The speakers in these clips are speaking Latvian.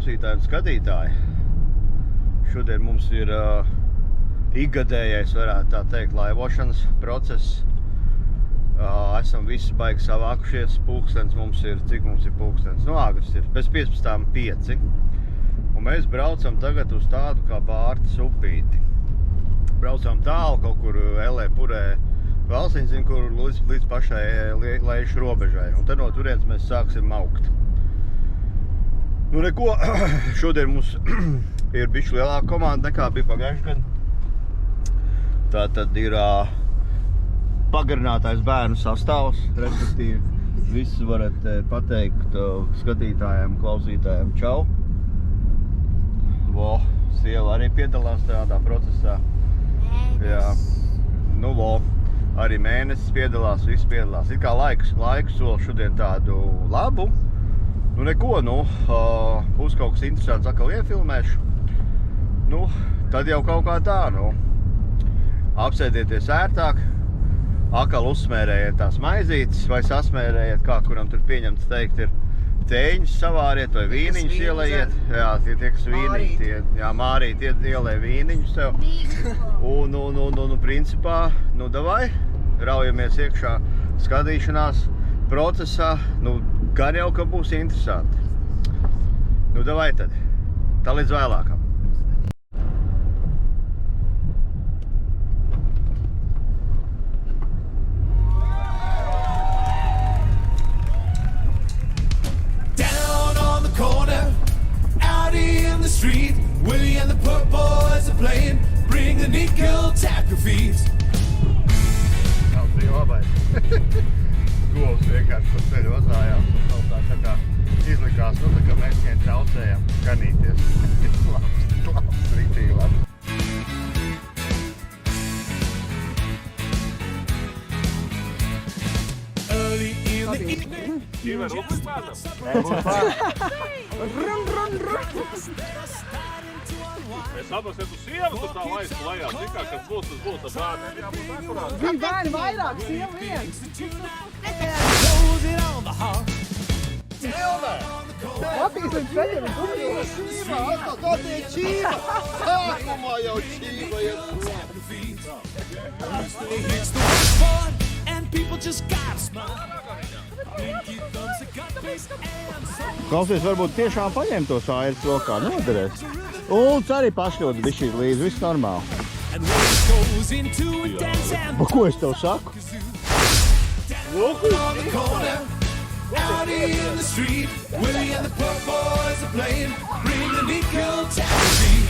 klausītāji un skatītāji. Šodien mums ir ikgadējais, varētu tā teikt, laivošanas process. Esam visi baigi savākušies. Pulkstens mums ir, cik mums ir pulkstens? Nu, agrs ir, bez 15:05. Un mēs braucam tagad uz tādu kā Bārtas upīti. Braucam tālu, kaut kur Elē Purē Valsiņzim, kur līdz pašai Leišu robežai. Un tad no turienes mēs sāksim augt. Nu neko, šodien mums ir bišķi lielāka komanda nekā bija pagājuši gadu. Tā tad ir pagarinātais bērnu sastāvs, respektīvi visi varat pateikt skatītājiem, klausītājiem čau. Vo, sieva arī piedalās tādā procesā. Jā, nu vo, arī mēnesis piedalās, viss piedalās. It kā laiks sola šodien tādu labu. Nu neko, būs kaut kas interesants, atkal iefilmēšu. Nu, tad jau kaut kā tā, apsēdieties ērtāk, atkal uzsmērējiet tās maizītes, vai sasmērējiet, kā kuram tur pieņemts teikt ir tēņus savāriet vai vīniņus ielējiet. Jā, tie kas vīniņi, jā, Mārīt ielēja vīniņus tev. Un principā, davai, raujamies iekšā skatīšanās procesā, gan jau, ka būs interesanti. Davai tad, tā līdz vēlākam. Down on the corner, out in the street, Willie and the Put Boys are playing, bring the neat girl tap your feet. Nav bija labai. Govs vienkārši pa ceļu vazājās un kaut tā kā izlikās, tā kā mēs viņiem traucējam ganīties. Labs, rītīgi labs. Early in the evening. Ķīver upis pētam? Es saprotu, ja tu sievu, tu tā laistu lejā. Tikā, kad būs, tas būs, tas bērni. Viņa bērni vairāk, sieva viens. Close it on the heart. Matīs līdz ceļiem ir gumijos. Tā tie čīva! Sākumā jau čīva ir Hits the washboard and people just gotta smile. Pinky thumbs, a gut face and soul. Klausies, varbūt tiešām paņem to sairas rokā, noderēs. Un arī pašļots bišķīt līdzi, viss normāli. And when it goes into a dance and Pa ko es tev saku? down on the corner, out in the street, Willie and the Put Boys are playing, bring the neat girl tap your feet.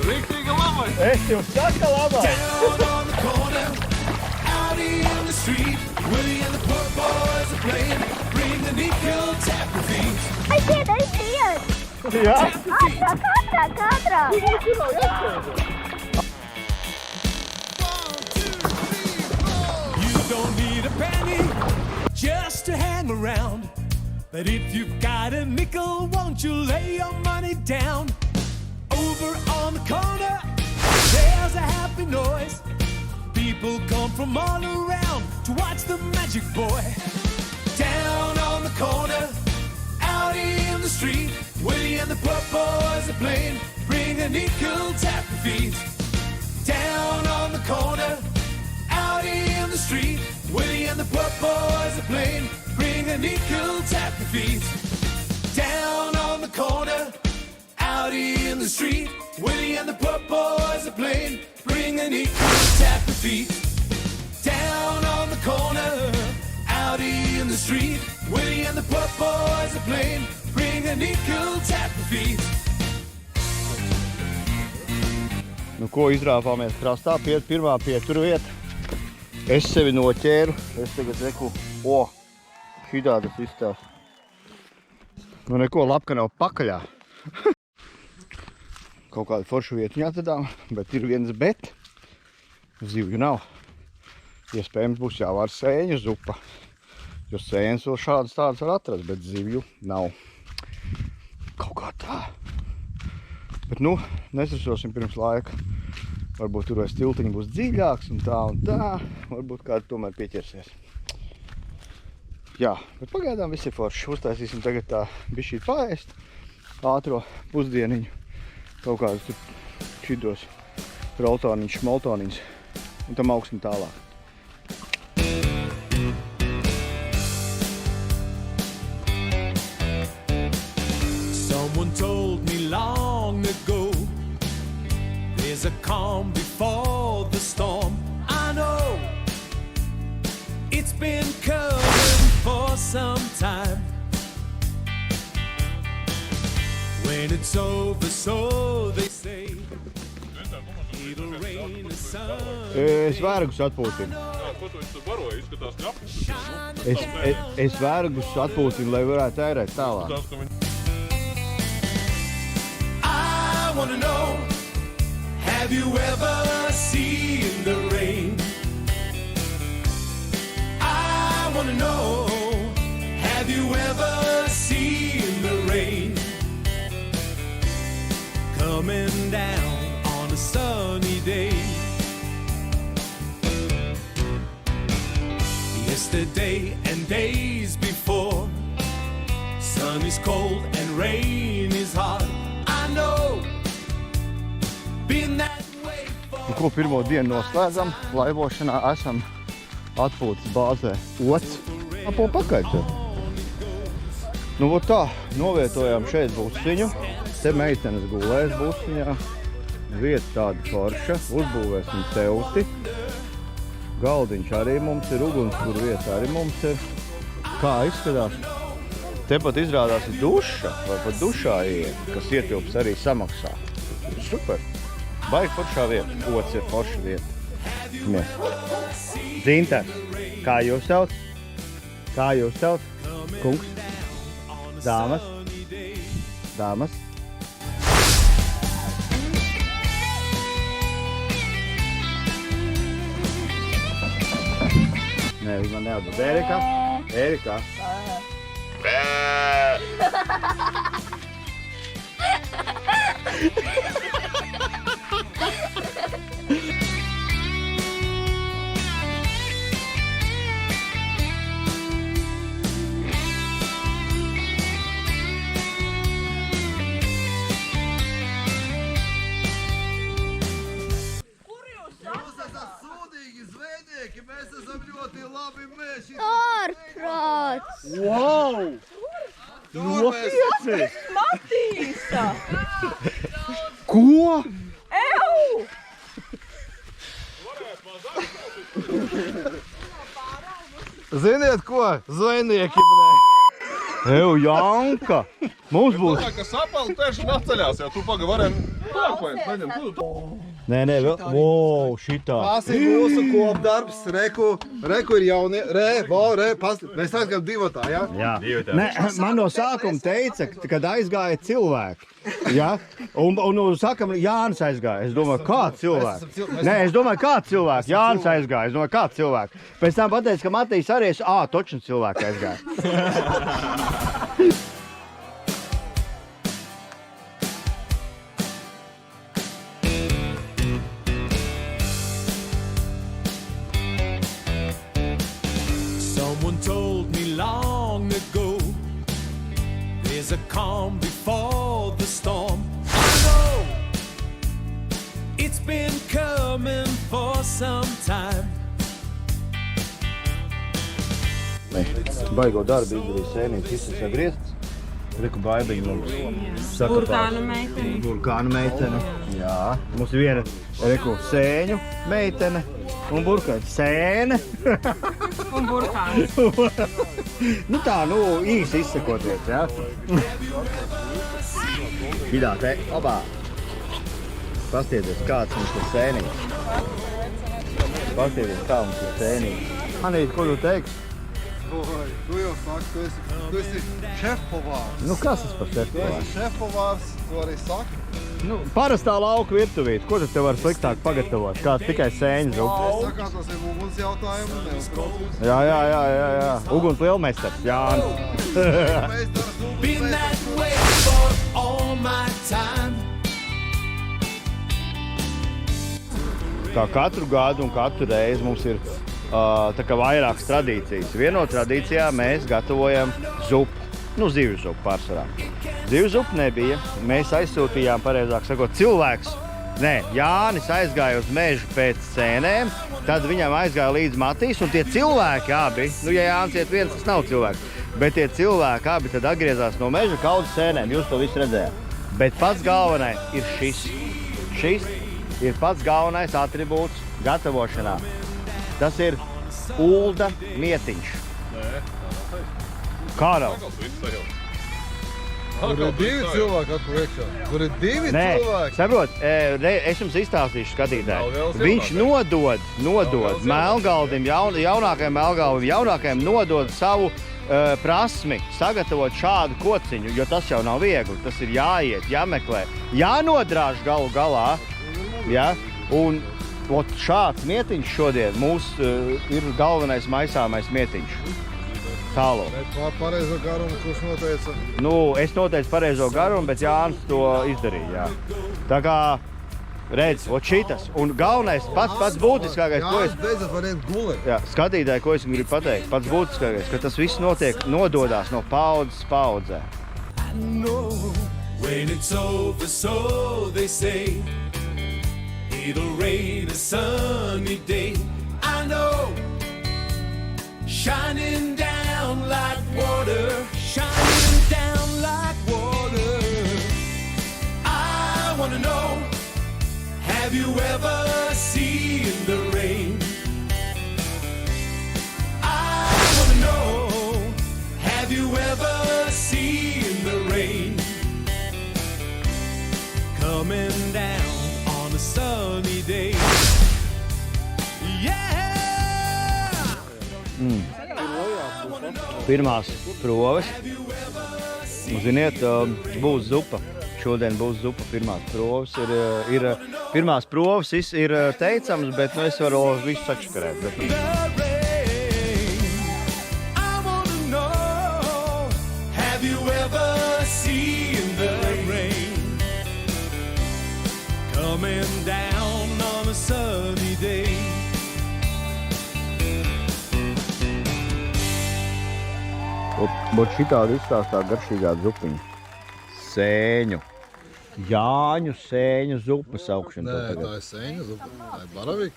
Rīktīgi labai! Es tev saku labāk! Down on the corner, out in the street, Willie and the Put Boys are playing, bring the neat girl tap your feet. Aiziet! Jā? Katrā! You don't need a penny just to hang around. But if you've got a nickel, won't you lay your money down? Over on the corner, there's a happy noise. People come from all around to watch the magic boy. Down on the corner, out in the street, Willie and the Put Boys are playing, bring a nickel, tap your feet. Down on the corner, out in the street, Willie and the Put Boys are playing, bring a nickel, tap your feet. Down on the corner, out in the street, Willie and the Put Boys are playing, bring a nickel, tap your feet. Down on the corner, out in the street, Willie and the Put Boys are playing, bring a nickel, tap your feet. Ko izrāpāmies krastā, pirmā pietura vieta. Es sevi noķēru, es tagad reku, šitā tas izstās. Neko, labka nav pakaļā. Kaut kādu foršu vietiņu atradām, bet ir viens bet. Zivju nav. Iespējams būs jāvār sēņu zupa. Jo sēņas vēl šādas tādas var atrast, bet zivju nav. Kaut kā tā. Bet nu, nesrašosim pirms laika. Varbūt tur vairs tiltiņi būs dziļāks un tā. Varbūt kādu tomēr pieķersies. Jā, bet pagaidām viss ir forši. Uztaisīsim tagad tā bišķīt paēst. Ātro pusdieniņu. Kaut kādus tur šitos roltoniņus, šmoltoniņus. Un tam augsim tālāk. Someone told me long ago, there's a calm before the storm. I know it's been coming for some time. When it's over, so they say, it'll rain and sun. Es vērgus atpūtinu. Jā, ko tu viņš tur baroja? Izskatās ņapis. Es vērgus atpūtinu, lai varētu ērēt tālāk. Tās, ka viņi... I wanna know, have you ever seen the rain? I wanna know, have you ever seen the rain? Coming down on a sunny day. Yesterday and days before, sun is cold and rain is hard. I know, been that way for... Nu, ko pirmo dienu noslēdzam, laivošanā esam atpūtas bāzē. Ots, apo pakaļ te. Nu, vot tā, novietojām šeit busiņu. Te meitenes gulēs busiņā. Vieta tāda forša, uzbūvēsim telti. Galdiņš arī mums ir, ugunskura vieta arī mums ir. Kā izskatās? Tepat izrādās ir duša, vai pat dušā iet, kas ietilps arī samaksā. Super! Baigi foršā vieta. Ots ir forša vieta. Mies. Zinter, kā jūs sauc? Kā jūs sauc? Kungs? Dāmas? Dāmas? Nē, viņa man neatbūt. Erika? Erika? Ārprāts! Wow! Nopietni! Matīsa! Ko? Ew! Ziniet ko? Zvejnieki, blē! Ew, Janka! Mums būs... Tā, ka sapali tieši atceļās, jau tu paga varēm pārpaiņu, neņem tu. Nē, vēl... Wow, šitā! Tas ir mūsu kopdarbs, reku ir jaunie, mēs aizgājam divotā, jā? Jā. Nē, man no sākuma teica, kad aizgāja cilvēki. Ja? Un sakam, Jānis aizgāja. Es domāju, kā cilvēki? Nē, es domāju, kā cilvēki? Jānis aizgāja. Es domāju, kā cilvēki? Pēc tam pateica, ka Matīs arī točni cilvēki aizgāja. Someone told me long ago, there's a calm before the storm. I know it's been coming for some time. Baigo darbu izdarīja sēnīts, viss ir sagriezts. Reku baibiņi mums saka burkānu meitene. Jā, mums ir viena reku sēņu meitene un burkāņu sēne. Un burkāns. Nu tā, īsi izsakoties, jā. Hidā te, obā. Pastieties, kāds mums ir sēnīts. Pastieties, kā mums ir sēnīts. Anīt, ko tu teiksi? Tu jau saki, tu esi šefpavārs. Nu, kas tas par Tu šefpavārs? esi šefpavārs, tu arī saki. Nu, parastā lauka virtuvīte. Ko tad te var sliktāk pagatavot? Kāds tikai sēņu zupu? Es sakārtos ir uguns jautājumu, neuztraucies. Jā. Uguns lielmeistars, Jānis. Meistars, uguns Been that meistars. way for Kā katru gadu un katru reizi mums ir tā kā vairākas tradīcijas. Viena no tradīcijām mēs gatavojam zupu. Nu, zivju zupu pārsvarā. Zivju zupu nebija. Mēs aizsūtījām, pareizāk sakot, cilvēks. Nē, Jānis aizgāja uz mežu pēc sēnēm, tad viņam aizgāja līdz Matīs, un tie cilvēki abi, nu, ja Jānis iet viens, tas nav cilvēks, bet tie cilvēki abi tad atgriezās no meža kaudzes sēnēm, jūs to visu redzējāt. Bet pats galvenais ir šis. Šis ir pats galvenais atribūts gatavošanā. Tas ir ulda mietiņš. Kārals. Tur ir divi cilvēki atpūr iekšā. Tur ir divi cilvēki. Saprot, es jums izstāstīšu skatītāji. Viņš nodod Melngaldim, jaunākajam Melngaldim, jaunākajam nodod savu prasmi sagatavot šādu kociņu, jo tas jau nav viegli. Tas ir jāiet, jāmeklē, jānodrāž galu galā. Ja? Un šāds mietiņš šodien mūsu ir galvenais maisāmais mietiņš. Tālo. Pareizo garumu, kurš noteica? Nu, es noteicu pareizo garumu, bet Jānis to izdarīja, jā. Tā kā, redz, šitas. Un galvenais, pats būtiskākais, ko es... Jānis beidzot var iet gulēt. Jā, skatītāji, ko es gribu pateikt, pats būtiskākais, ka tas viss nododās no paudzes paudzē. I know when it's over, so they say, it'll rain a sunny day. I know, shining down like water, shining down like water. I wanna know, have you ever seen the rain? I wanna know, have you ever seen the rain? Coming down on a sunny day. Yeah! Pirmās proves. Ziniet, būs zupa. Šodien būs zupa. Pirmās proves ir teicams, bet es varu visu sačakarēt. I wanna know, have you ever seen the rain? Coming down on a sunny day. Būt šitādi izstāstā garšīgā zupiņa. Sēņu. Jāņu sēņu zupa saukšana. Nē, tā ir sēņu zupa. Tā ir baraviku.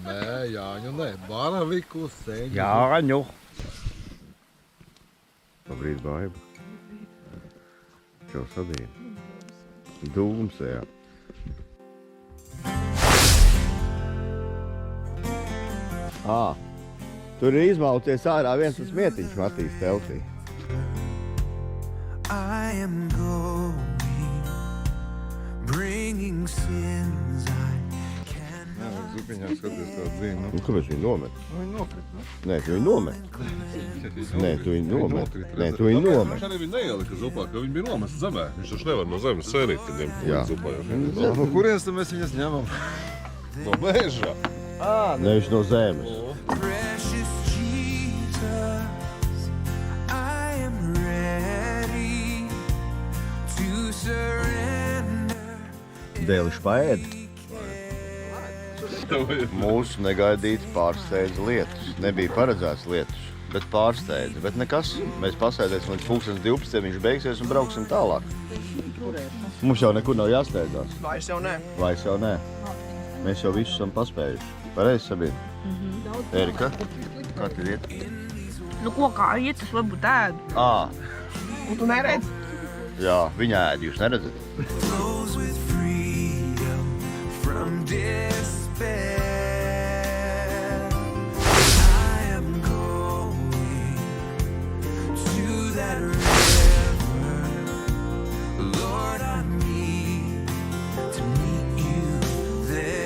Nē, Jāņu, nē. Baraviku sēņu. Jāņu. Labrīt, baiba. Čau sadien. Dūmsējā. Tur ir izmaucies ārā viens tas mietiņš Matīs teltī. I am going, bringing sins I can. Zupiņā skaties kādu zinu. Kāpēc viņi nomet? Viņi nokrit, ne? Nē, tu viņi nomet. Nē, tu viņi nomet. Nē, tu viņi nomet. Viņš arī viņu neielika zupā, ka viņi bija nomesti zemē. Viņš taču nevar no zemes sēnīt, kad ņemt Jā. zupā. No kurienes tad mēs viņas ņemam? No meža. Nevis no zemes. Precious Jesus, I am ready to surrender. Dēliši paēd. Mūsu negaidīti pārsteidza lietus. Nebija paredzēts lietus, bet pārsteidza. Bet nekas, mēs pasēdēsim līdz 12. Viņš beigsies un brauksim tālāk. Mums jau nekur nav jāsteidzās. Vairs jau nē. Vairs jau nē. Mēs jau visu esam paspējuši. Pareizi, Sabīna? Erika, kā tad iet? Nu ko, kā iet, tas varbūt ēd. Un tu neredz? Jā, viņa ēd, jūs neredzat? Flows with freedom from despair. I am going to that river. Lord, I need to meet you there.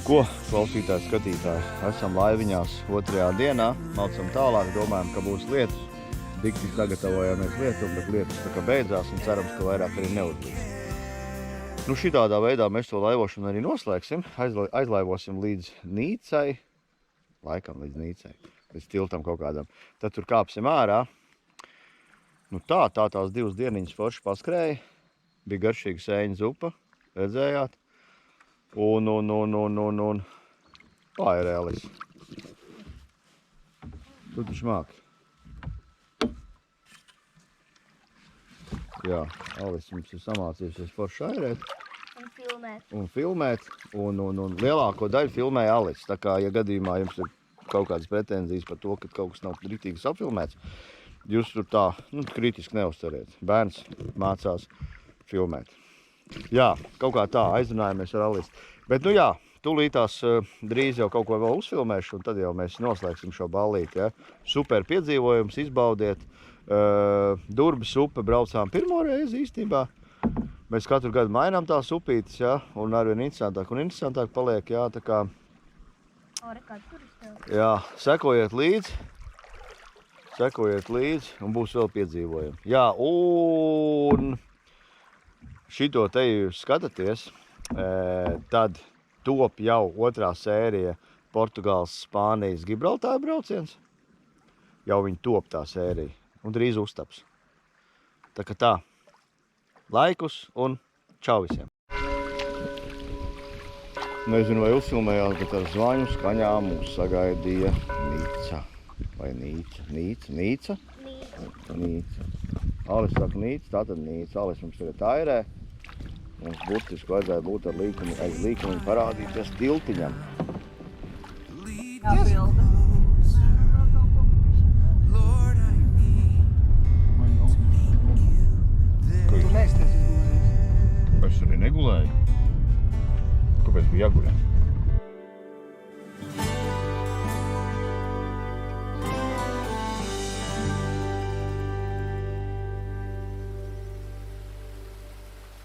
Ko, klausītāji, skatītāji, esam laiviņās 2. dienā, malcam tālāk, domājam, ka būs lietus. Dikti sagatavojāmies lietu, bet lietus tā kā beidzās un cerams, ka vairāk arī neuzbūs. Nu, šitādā veidā mēs to laivošanu arī noslēgsim, aizlaivosim līdz Nīcai, laikam līdz Nīcai, līdz tiltam kaut kādam. Tad tur kāpsim ārā. Nu tās 2 dieniņas forši paskrēja, bija garšīga sēņu zupa, redzējāt. Un. Tā ir Elis. Tu taču māki. Jā, Elis mums ir samācījusies forši airēt. Un filmēt. Un lielāko daļu filmē Elis. Tā kā, ja gadījumā jums ir kaut kādas pretenzijas par to, ka kaut kas nav riktīgi safilmēts, jūs tur tā, kritiski neuztariet. Bērns mācās filmēt. Jā, kaut kā tā aizrunājamies ar Alisu. Bet, jā, tūlītās drīz jau kaut ko vēl uzfilmēšu, un tad jau mēs noslēgsim šo ballīti, ja. Super piedzīvojums, izbaudiet. Durbes upe braucām pirmo reizi īstenībā. Mēs katru gadu mainām tās upītes, ja, un arvien interesantāk paliek, jā, tā kā. Jā, sekojiet līdzi, un būs vēl piedzīvojumi. Jā, un šito te jūs skatāties, tad top jau otrā sērija Portugāles, Spānijas, Gibraltāra brauciens. Jau viņi top tā sērija, un drīz uztaps. Tā kā tā, laikus un čau visiem! Nezinu, vai uzfilmējās, bet ar zvaņu skaņām mūs sagaidīja Nīca. Vai Nīca? Nīca? Alis saka Nīca, tātad Nīca. Alis mums tagad airē. Mums burtiski vajadzēja būt ar līkumu parādīties tiltiņam. Jāpilda. Es arī negulēju. Kāpēc bija jāguļ?